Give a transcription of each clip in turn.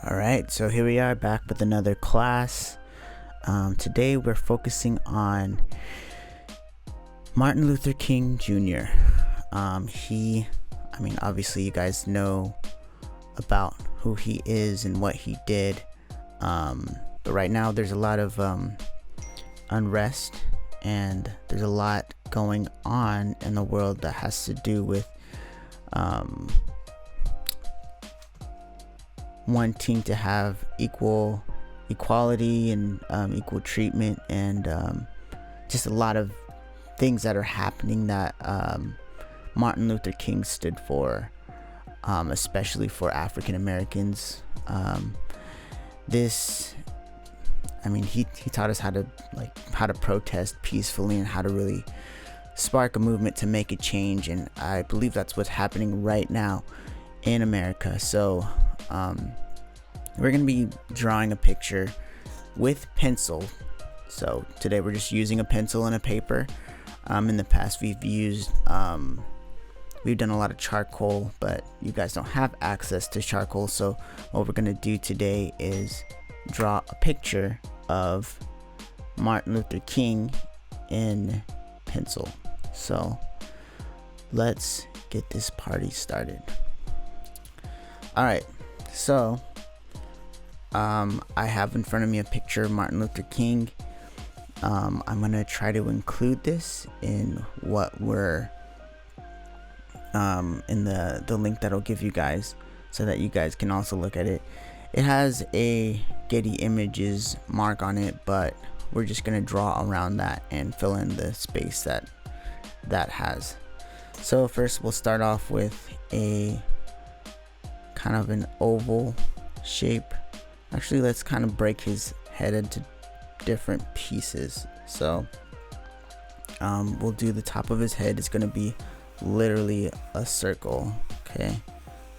Alright, so here we are back with another class. Today we're focusing on Martin Luther King Jr. Obviously you guys know about who he is and what he did. But right now there's a lot of unrest, and there's a lot going on in the world that has to do with wanting to have equality and equal treatment, and just a lot of things that are happening that Martin Luther King stood for, especially for African Americans. He taught us how to protest peacefully and how to really spark a movement to make a change, and I believe that's what's happening right now in America. So we're going to be drawing a picture with pencil. So today we're just using a pencil and a paper. In the past we've done a lot of charcoal, but you guys don't have access to charcoal. So what we're going to do today is draw a picture of Martin Luther King in pencil. So let's get this party started. Alright, so I have in front of me a picture of Martin Luther King. I'm gonna try to include this in what we're in the link that I'll give you guys, so that you guys can also look at it. It has a Getty Images mark on it, but we're just gonna draw around that and fill in the space that has. So first we'll start off with a kind of an oval shape. Actually, let's kind of break his head into different pieces. So we'll do the top of his head is going to be literally a circle. Okay,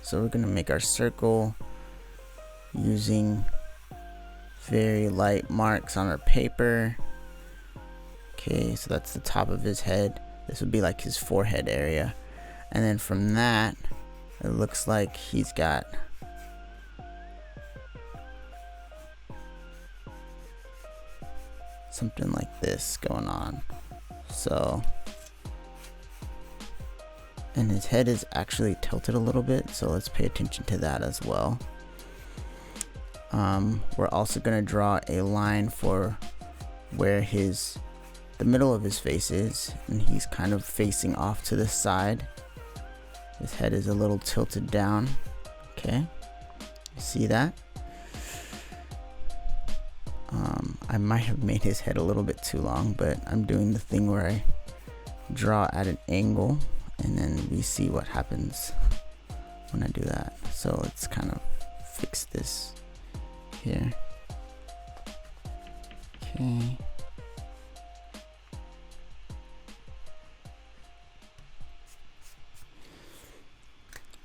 so we're going to make our circle using very light marks on our paper. Okay, so that's the top of his head. This would be like his forehead area, and then from that it looks like he's got something like this going on. So, and his head is actually tilted a little bit, so let's pay attention to that as well. We're also going to draw a line for where the middle of his face is, and he's kind of facing off to the side. His head is a little tilted down. Okay, you see that? I might have made his head a little bit too long, but I'm doing the thing where I draw at an angle, and then we see what happens when I do that. So let's kind of fix this here. Okay.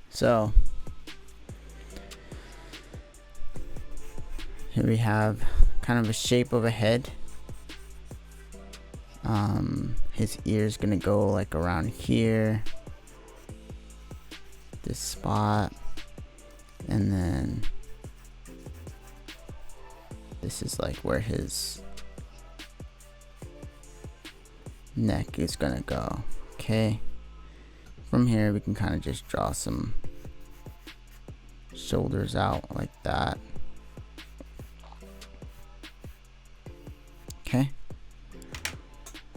So here we have kind of a shape of a head. His ear's gonna go like around here, this spot, and then this is like where his neck is gonna go. Okay, from here we can kind of just draw some shoulders out like that. Okay,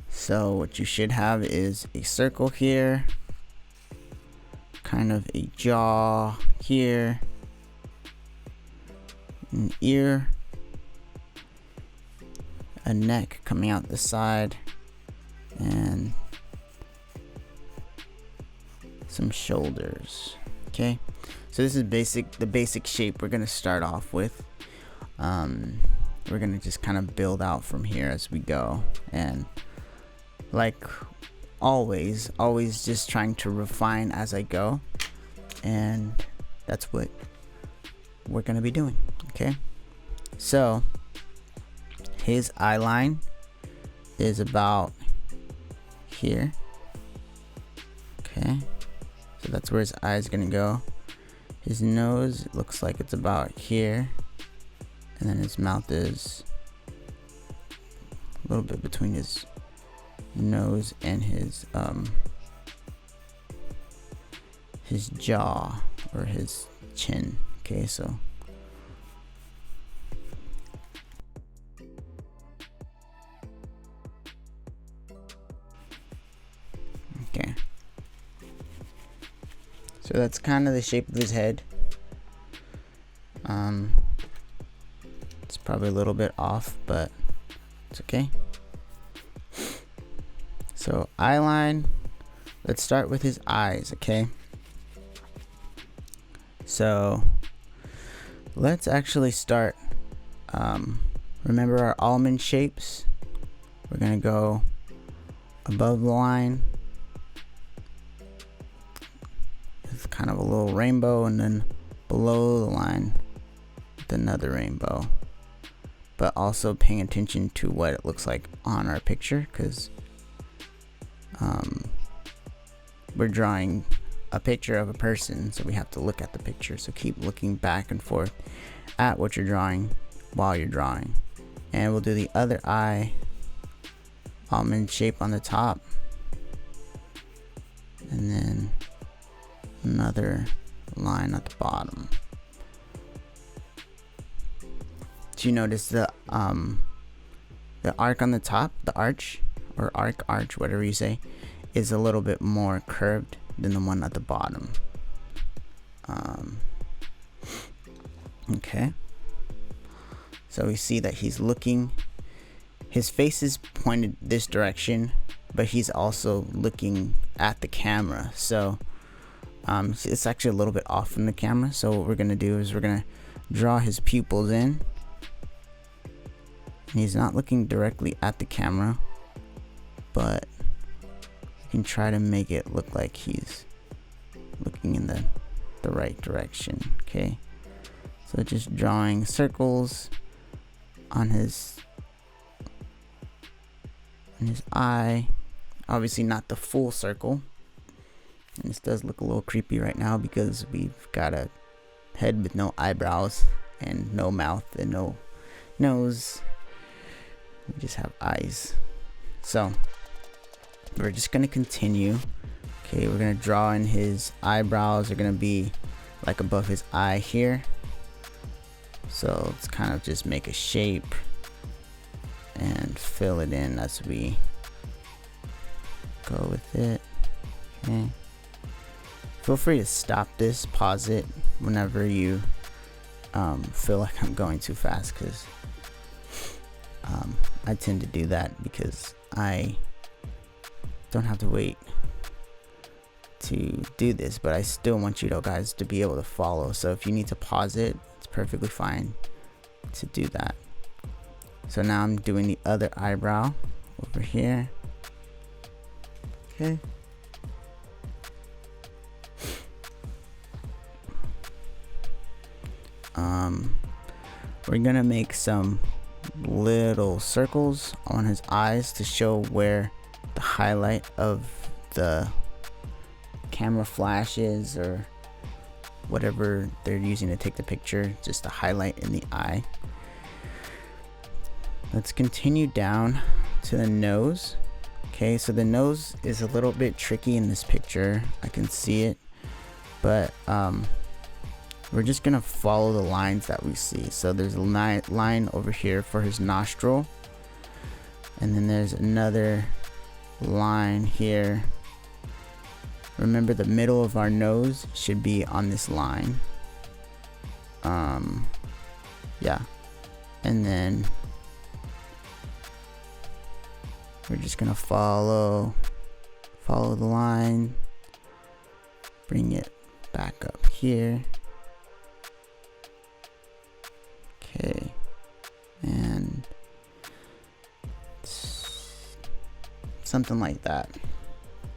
so what you should have is a circle here, kind of a jaw here, an ear, a neck coming out the side, and some shoulders. Okay, so this is the basic shape we're gonna start off with. We're gonna just kind of build out from here as we go, and like always just trying to refine as I go, and that's what we're gonna be doing. Okay, so his eye line is about here. Okay, so that's where his eye is gonna go. His nose looks like it's about here, and then his mouth is a little bit between his nose and his jaw or his chin. Okay, so okay, so that's kind of the shape of his head. It's probably a little bit off, but it's okay. So eye line, let's start with his eyes. Okay, so let's actually start, remember our almond shapes? We're gonna go above the line, it's kind of a little rainbow, and then below the line with another rainbow, but also paying attention to what it looks like on our picture, because we're drawing a picture of a person, so we have to look at the picture. So keep looking back and forth at what you're drawing while you're drawing. And we'll do the other eye, almond shape on the top, and then another line at the bottom. Do you notice the arc on the top, the arch or arch, whatever you say, is a little bit more curved than the one at the bottom. Okay, so we see that he's looking, his face is pointed this direction, but he's also looking at the camera. So it's actually a little bit off from the camera. So what we're gonna do is we're gonna draw his pupils in, and he's not looking directly at the camera, but you can try to make it look like he's looking in the right direction. Okay, so just drawing circles on his eye, obviously not the full circle. And this does look a little creepy right now because we've got a head with no eyebrows and no mouth and no nose. We just have eyes. So we're just gonna continue. Okay, we're gonna draw in his eyebrows. Are gonna be like above his eye here. So let's kind of just make a shape and fill it in as we go with it. Okay, feel free to stop this, pause it whenever you feel like I'm going too fast, because I tend to do that because I don't have to wait to do this, but I still want you guys to be able to follow. So if you need to pause it, it's perfectly fine to do that. So now I'm doing the other eyebrow over here. Okay, we're gonna make some little circles on his eyes to show where the highlight of the camera flash is, or whatever they're using to take the picture, just a highlight in the eye. Let's continue down to the nose. Okay, so the nose is a little bit tricky in this picture. I can see it, but we're just gonna follow the lines that we see. So there's a line over here for his nostril, and then there's another line here. Remember, the middle of our nose should be on this line. Yeah, and then we're just gonna follow the line, bring it back up here. Okay, and something like that.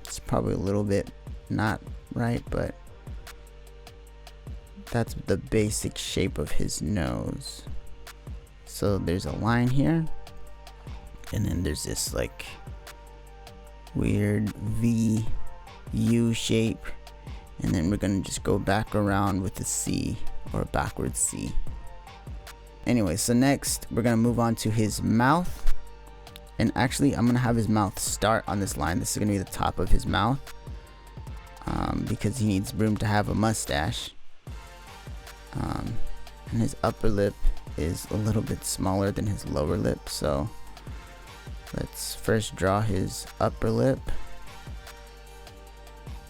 It's probably a little bit not right, but that's the basic shape of his nose. So there's a line here, and then there's this like weird V U shape And then we're gonna just go back around with the C, or backwards C. Anyway, so next we're gonna move on to his mouth. And actually I'm gonna have his mouth start on this line. This is gonna be the top of his mouth, because he needs room to have a mustache. And his upper lip is a little bit smaller than his lower lip, so let's first draw his upper lip.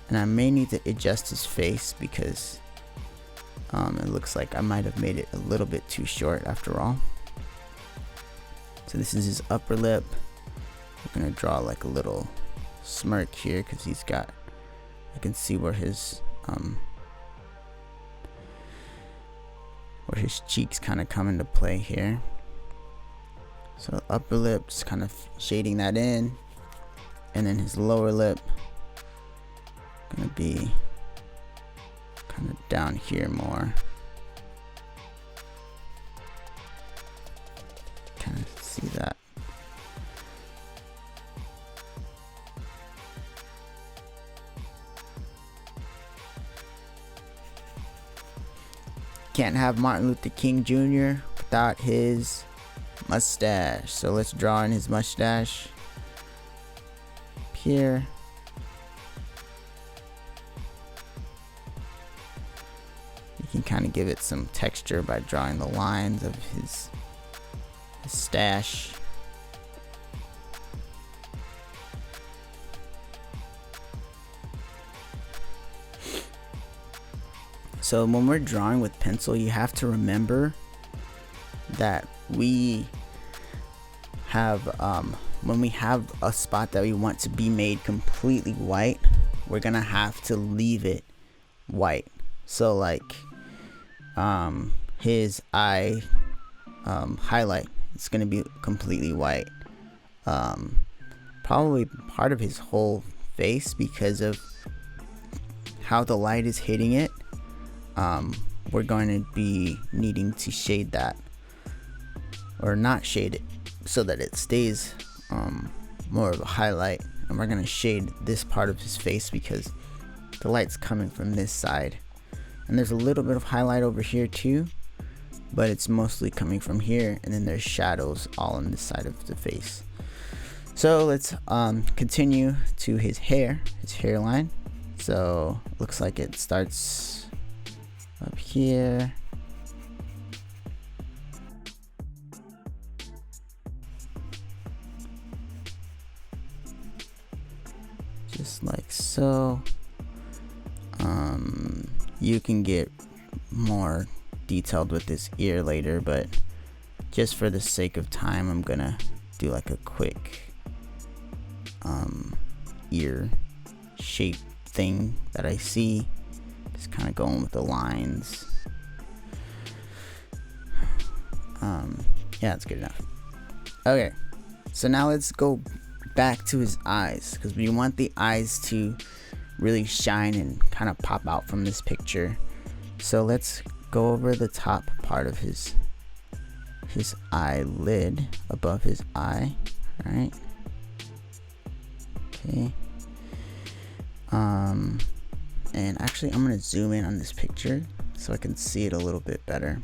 And I may need to adjust his face because it looks like I might have made it a little bit too short after all. So this is his upper lip. We're gonna draw like a little smirk here because he's got, I can see where his cheeks kind of come into play here. So upper lip, just kind of shading that in, and then his lower lip gonna be kind of down here more. Kind of see that. Can't have Martin Luther King Jr. without his mustache. So let's draw in his mustache up here. You can kind of give it some texture by drawing the lines of his stash. So when we're drawing with pencil, you have to remember that we have, when we have a spot that we want to be made completely white, we're gonna have to leave it white. So like his eye highlight, it's gonna be completely white. Probably part of his whole face because of how the light is hitting it. We're going to be needing to shade that, or not shade it, so that it stays more of a highlight. And we're going to shade this part of his face because the light's coming from this side, and there's a little bit of highlight over here too, but it's mostly coming from here, and then there's shadows all on this side of the face. So let's continue to his hair, his hairline. So looks like it starts up here, just like so. You can get more detailed with this ear later, but just for the sake of time, I'm gonna do like a quick ear shape thing that I see. Just kind of going with the lines. Yeah, it's good enough. Okay, so now let's go back to his eyes, because we want the eyes to really shine and kind of pop out from this picture. So let's go over the top part of his eyelid, above his eye. All right. Okay. And actually I'm gonna zoom in on this picture so I can see it a little bit better.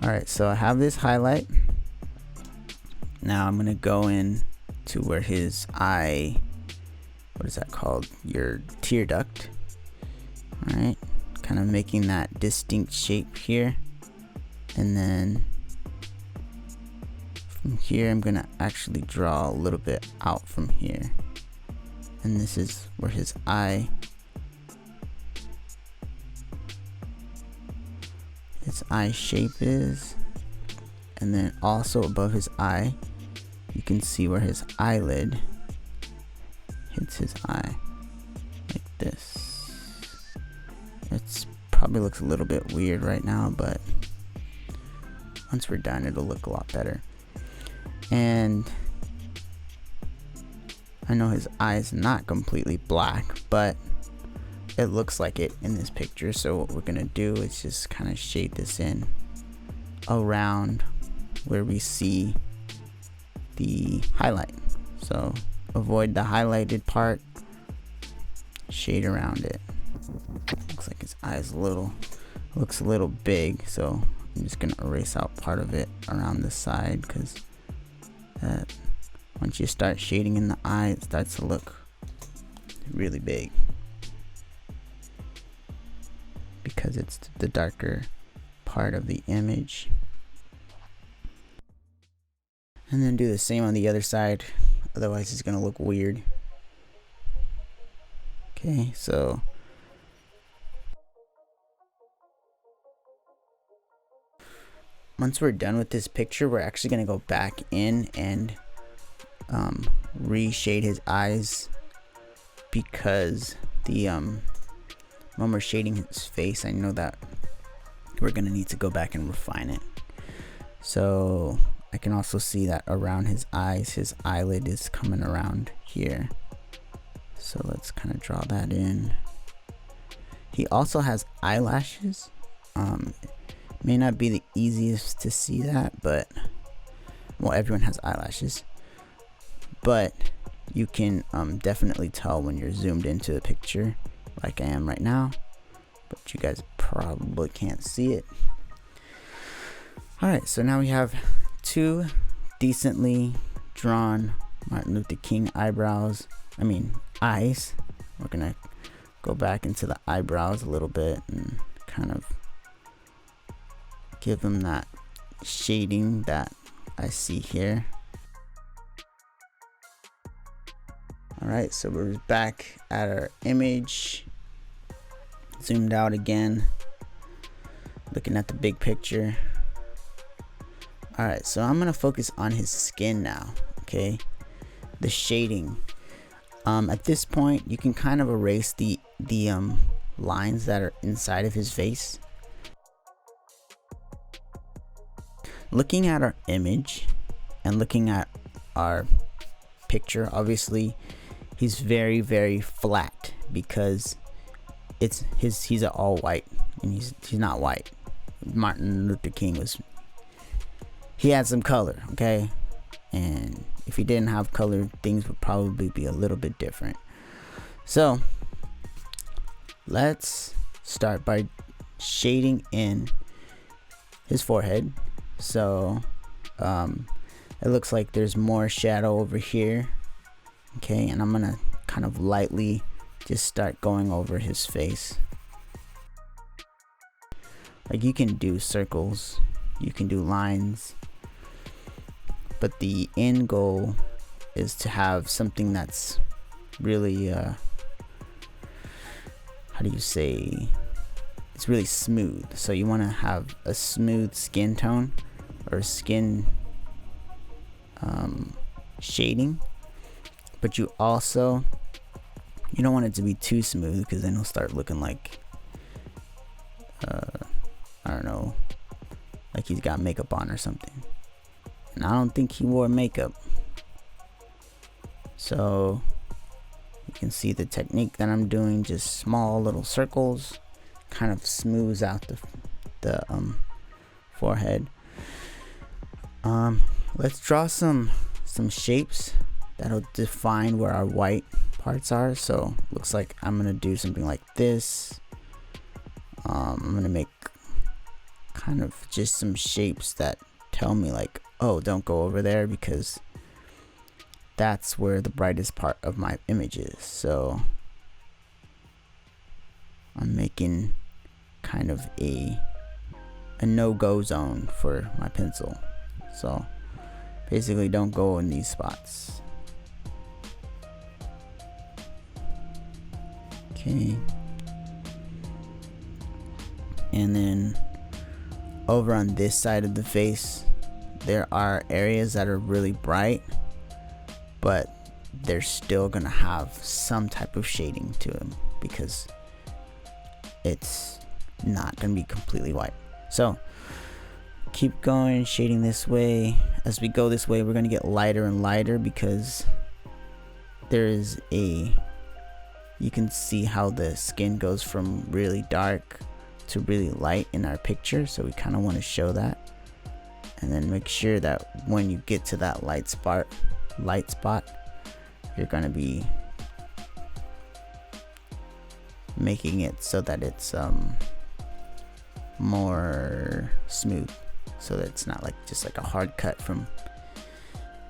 Alright, so I have this highlight. Now I'm gonna go in to where his eye, what is that called? Your tear duct. Alright, kind of making that distinct shape here. And then from here I'm gonna actually draw a little bit out from here. And this is where his eye shape is. And then also above his eye, you can see where his eyelid hits his eye, like this. It's probably looks a little bit weird right now, but once we're done, it'll look a lot better. And I know his eye is not completely black, but it looks like it in this picture. So what we're gonna do is just kind of shade this in around where we see the highlight. So avoid the highlighted part shade around it. Looks like his eyes looks a little big, so I'm just gonna erase out part of it around the side, because once you start shading in the eye, it starts to look really big because it's the darker part of the image. And then do the same on the other side, otherwise it's gonna look weird. Okay, so once we're done with this picture, we're actually gonna go back in and reshade his eyes, because the when we're shading his face, I know that we're gonna need to go back and refine it. So I can also see that around his eyes, his eyelid is coming around here. So let's kind of draw that in. He also has eyelashes. May not be the easiest to see that, but well, everyone has eyelashes, but you can definitely tell when you're zoomed into the picture, like I am right now, but you guys probably can't see it. Alright, so now we have two decently drawn Martin Luther King eyes. We're gonna go back into the eyebrows a little bit and kind of give them that shading that I see here. Alright, so we're back at our image, zoomed out again, looking at the big picture. Alright, so I'm gonna focus on his skin now, okay? The shading. At this point, you can kind of erase the lines that are inside of his face. Looking at our image and looking at our picture, obviously he's very, very flat, because he's all white, and he's not white. Martin Luther King he had some color, okay? And if he didn't have color, things would probably be a little bit different. So let's start by shading in his forehead. So it looks like there's more shadow over here, okay? And I'm gonna kind of lightly just start going over his face. Like, you can do circles, you can do lines, but the end goal is to have something that's really how do you say, it's really smooth. So you want to have a smooth skin tone or skin shading, but you don't want it to be too smooth, because then he'll start looking like I don't know, like he's got makeup on or something, and I don't think he wore makeup. So you can see the technique that I'm doing, just small little circles, kind of smooths out the forehead. Let's draw some shapes that'll define where our white parts are. So looks like I'm gonna do something like this. I'm gonna make kind of just some shapes that tell me, like, oh, don't go over there, because that's where the brightest part of my image is. So I'm making kind of a no-go zone for my pencil. So basically, don't go in these spots. Okay. And then over on this side of the face, there are areas that are really bright, but they're still gonna have some type of shading to them, because it's not gonna be completely white. So keep going, shading this way. As we go this way, we're gonna get lighter and lighter, because there is you can see how the skin goes from really dark to really light in our picture. So we kind of want to show that, and then make sure that when you get to that light spot, you're gonna be making it so that it's more smooth, so that it's not like just like a hard cut from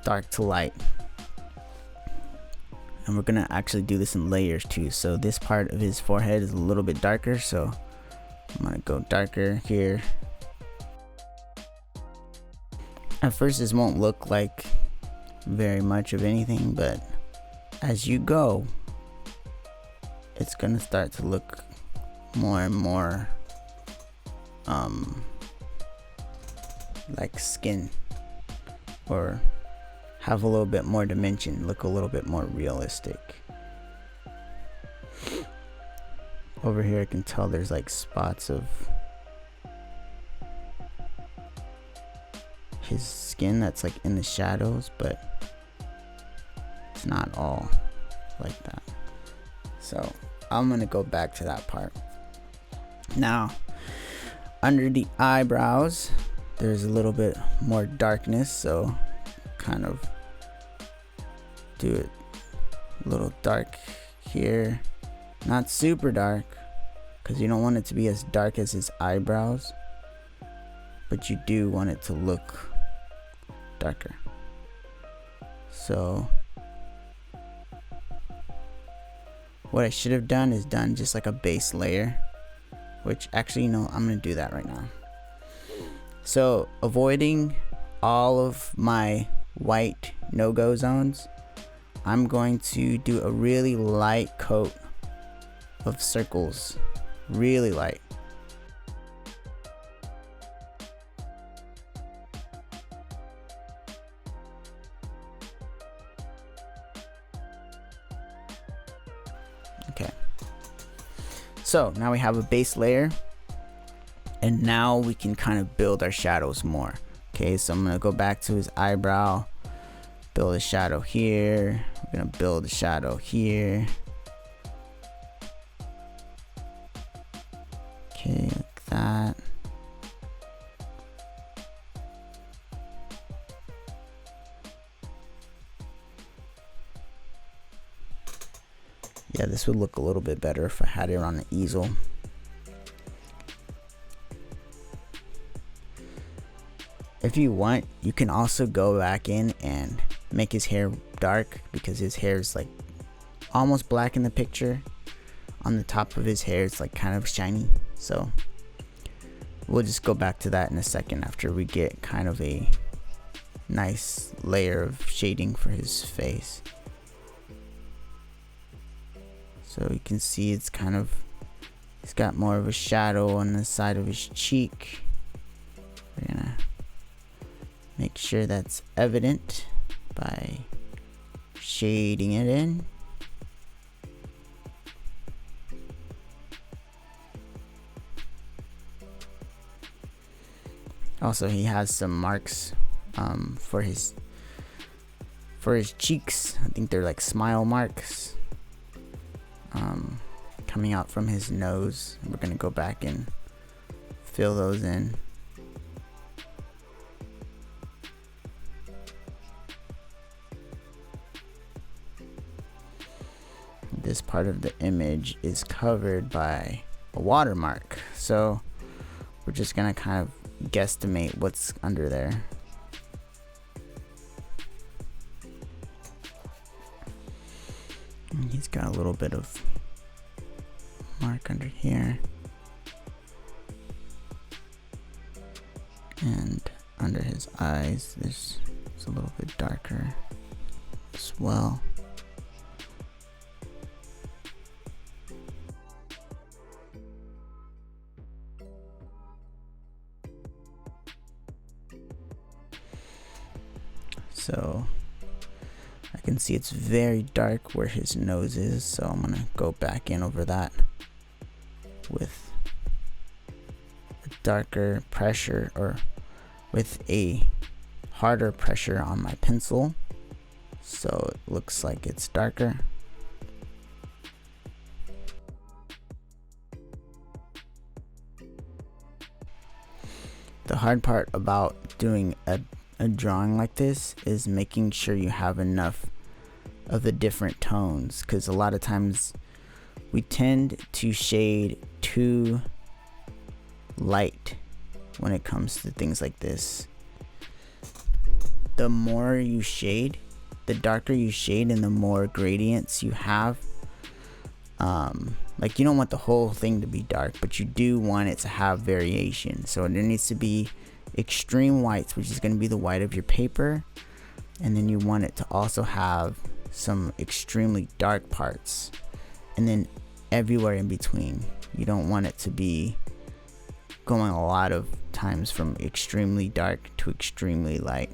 dark to light. And we're gonna actually do this in layers too. So this part of his forehead is a little bit darker, so I'm gonna go darker here. At first this won't look like very much of anything, but as you go, it's gonna start to look more and more like skin, or have a little bit more dimension, look a little bit more realistic. Over here I can tell there's like spots of his skin that's like in the shadows, but it's not all like that. So I'm gonna go back to that part. Now under the eyebrows there's a little bit more darkness, so kind of do it a little dark here, not super dark because you don't want it to be as dark as his eyebrows, but you do want it to look darker. So what I should have done is done just like a base layer, which actually, you know, I'm gonna do that right now. So avoiding all of my white no-go zones, I'm going to do a really light coat of circles, really light. Okay, so now we have a base layer, and now we can kind of build our shadows more. Okay, so I'm gonna go back to his eyebrow, build a shadow here. I'm gonna build a shadow here. Okay, like that. Yeah, this would look a little bit better if I had it on an easel. If you want, you can also go back in and make his hair dark, because his hair is like almost black in the picture. On the top of his hair it's like kind of shiny, so we'll just go back to that in a second after we get kind of a nice layer of shading for his face. So you can see it's kind of, he's got more of a shadow on the side of his cheek. We're gonna make sure that's evident by shading it in. Also, he has some marks for his cheeks. I think they're like smile marks coming out from his nose. We're gonna go back and fill those in. This part of the image is covered by a watermark, so we're just gonna kind of guesstimate what's under there. And he's got a little bit of mark under here, and under his eyes it's a little bit darker as well. So I can see it's very dark where his nose is, so I'm gonna go back in over that with a darker pressure, or with a harder pressure on my pencil, so it looks like it's darker. The hard part about doing a drawing like this is making sure you have enough of the different tones, because a lot of times we tend to shade too light when it comes to things like this. The more you shade, the darker you shade and the more gradients you have. Like, you don't want the whole thing to be dark, but you do want it to have variation. So there needs to be extreme whites, which is going to be the white of your paper, and then you want it to also have some extremely dark parts, and then everywhere in between. You don't want it to be going a lot of times from extremely dark to extremely light,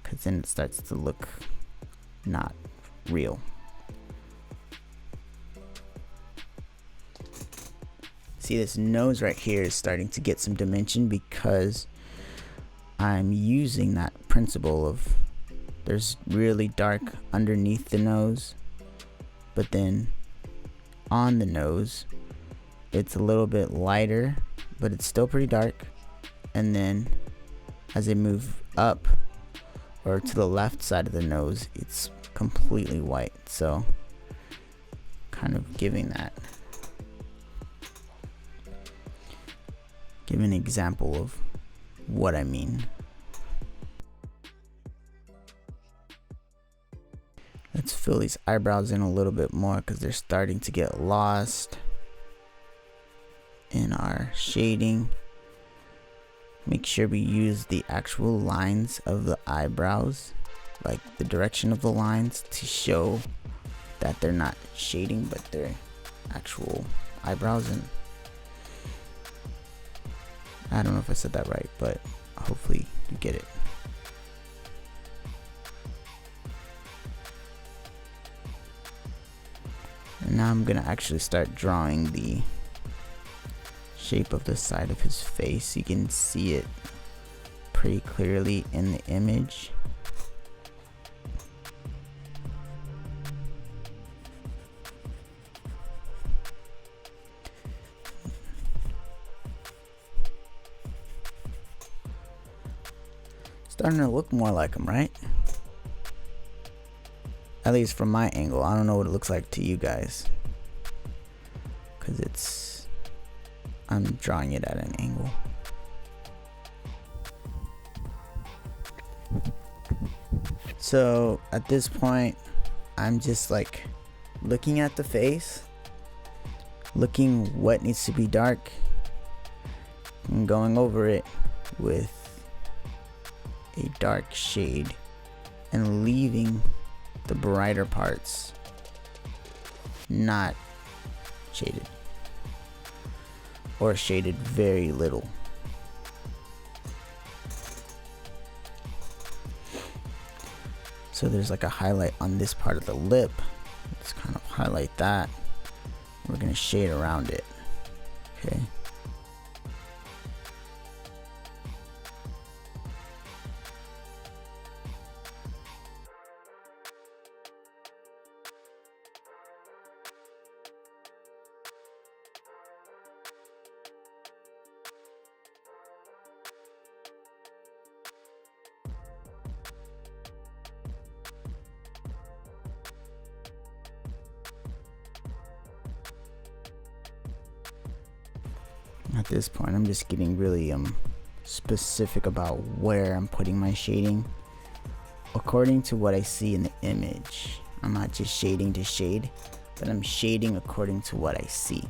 because then it starts to look not real. See, this nose right here is starting to get some dimension because I'm using that principle of there's really dark underneath the nose, but then on the nose it's a little bit lighter, but it's still pretty dark, and then as I move up or to the left side of the nose, it's completely white. So kind of giving an example of what I mean. Let's fill these eyebrows in a little bit more because they're starting to get lost in our shading. Make sure we use the actual lines of the eyebrows, like the direction of the lines, to show that they're not shading but they're actual eyebrows. And I don't know if I said that right, but hopefully you get it. And now I'm gonna actually start drawing the shape of the side of his face. You can see it pretty clearly in the image. Starting to look more like him, right? At least from my angle. I don't know what it looks like to you guys, because I'm drawing it at an angle. So at this point, I'm just like looking at the face, looking what needs to be dark, and going over it with a dark shade and leaving the brighter parts not shaded, or shaded very little. So there's like a highlight on this part of the lip. Let's kind of highlight that. We're gonna shade around it. Okay. At this point, I'm just getting really specific about where I'm putting my shading according to what I see in the image. I'm not just shading to shade, but I'm shading according to what I see.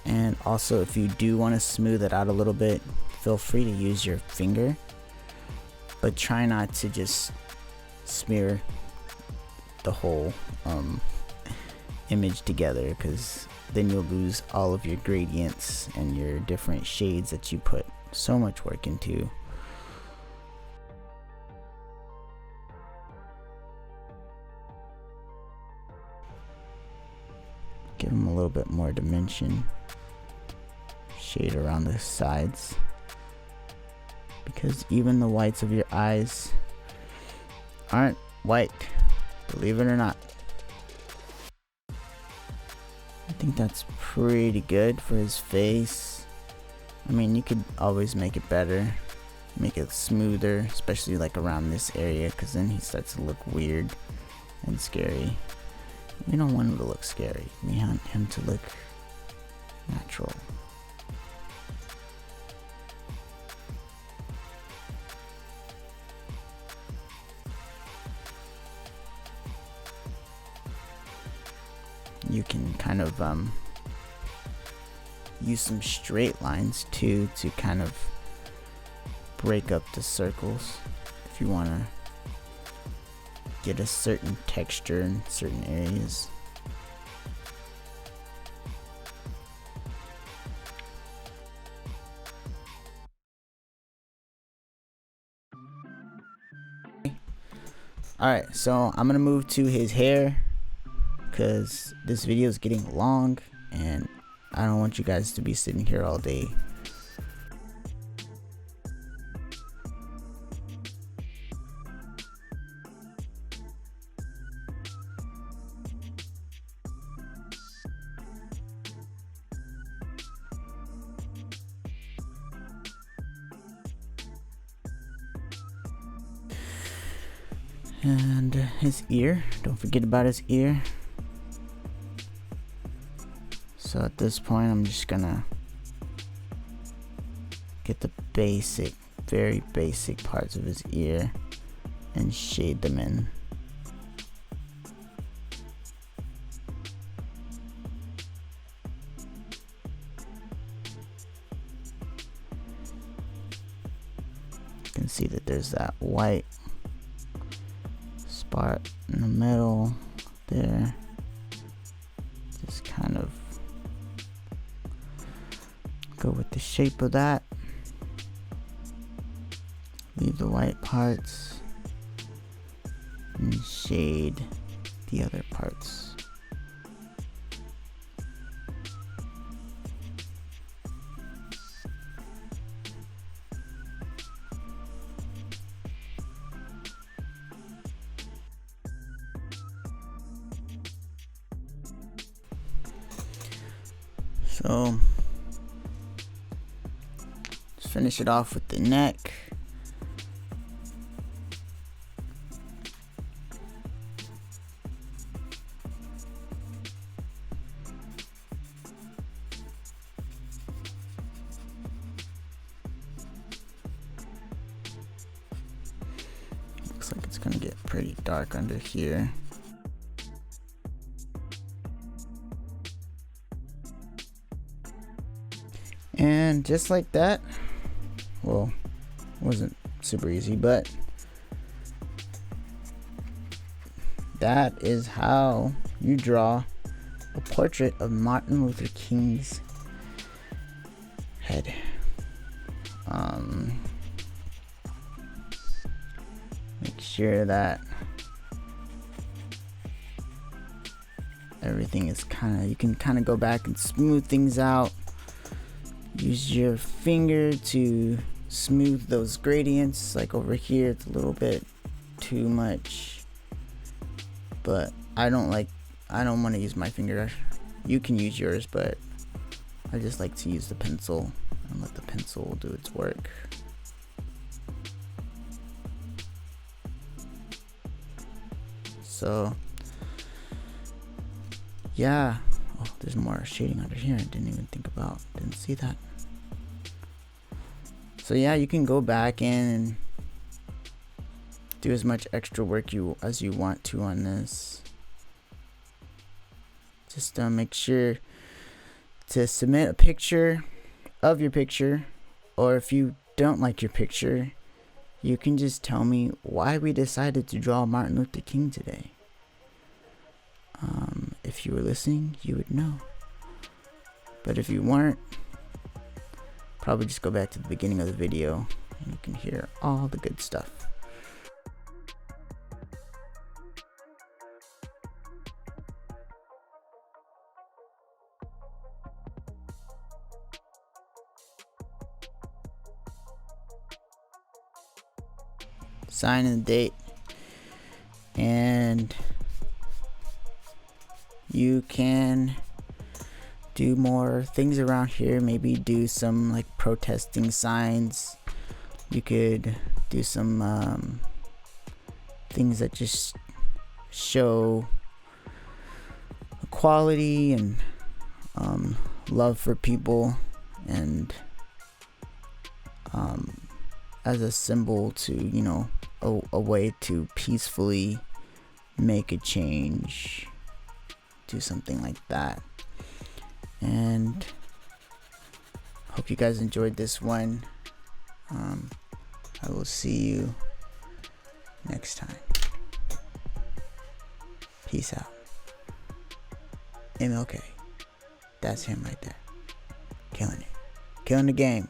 And also, if you do want to smooth it out a little bit, feel free to use your finger, but try not to just smear the whole image together, because then you'll lose all of your gradients and your different shades that you put so much work into. Give them a little bit more dimension. Shade around the sides. because even the whites of your eyes aren't white, believe it or not. I think that's pretty good for his face. I mean, you could always make it better, make it smoother, especially like around this area, because then he starts to look weird and scary. We don't want him to look scary, we want him to look natural. You can kind of use some straight lines too to kind of break up the circles if you want to get a certain texture in certain areas. Alright, so I'm gonna move to his hair because this video is getting long and I don't want you guys to be sitting here all day. And his ear, don't forget about his ear. So at this point I'm just gonna get the basic, very basic parts of his ear and shade them in. You can see that there's that white spot in the middle there. Just kind of go with the shape of that. Leave the white parts and shade the other parts. So just finish it off with the neck. Looks like it's gonna get pretty dark under here. And just like that, well, it wasn't super easy, but that is how you draw a portrait of Martin Luther King's head. Make sure that everything is you can kind of go back and smooth things out. Use your finger to smooth those gradients. Like over here, it's a little bit too much, but I don't want to use my finger. You can use yours, but I just like to use the pencil and let the pencil do its work. So yeah, oh, there's more shading under here. I didn't even think about, didn't see that. So yeah, you can go back in and do as much extra work as you want to on this. Just make sure to submit a picture of your picture, or if you don't like your picture, you can just tell me why we decided to draw Martin Luther King today. If you were listening, you would know. But if you weren't, probably just go back to the beginning of the video and you can hear all the good stuff. sign and date, and you can do more things around here. Maybe do some like protesting signs. You could do some things that just show equality and love for people, and as a symbol to, you know, a way to peacefully make a change. Do something like that. And hope you guys enjoyed this one. I will see you next time. Peace out. MLK. That's him right there. Killing it. Killing the game.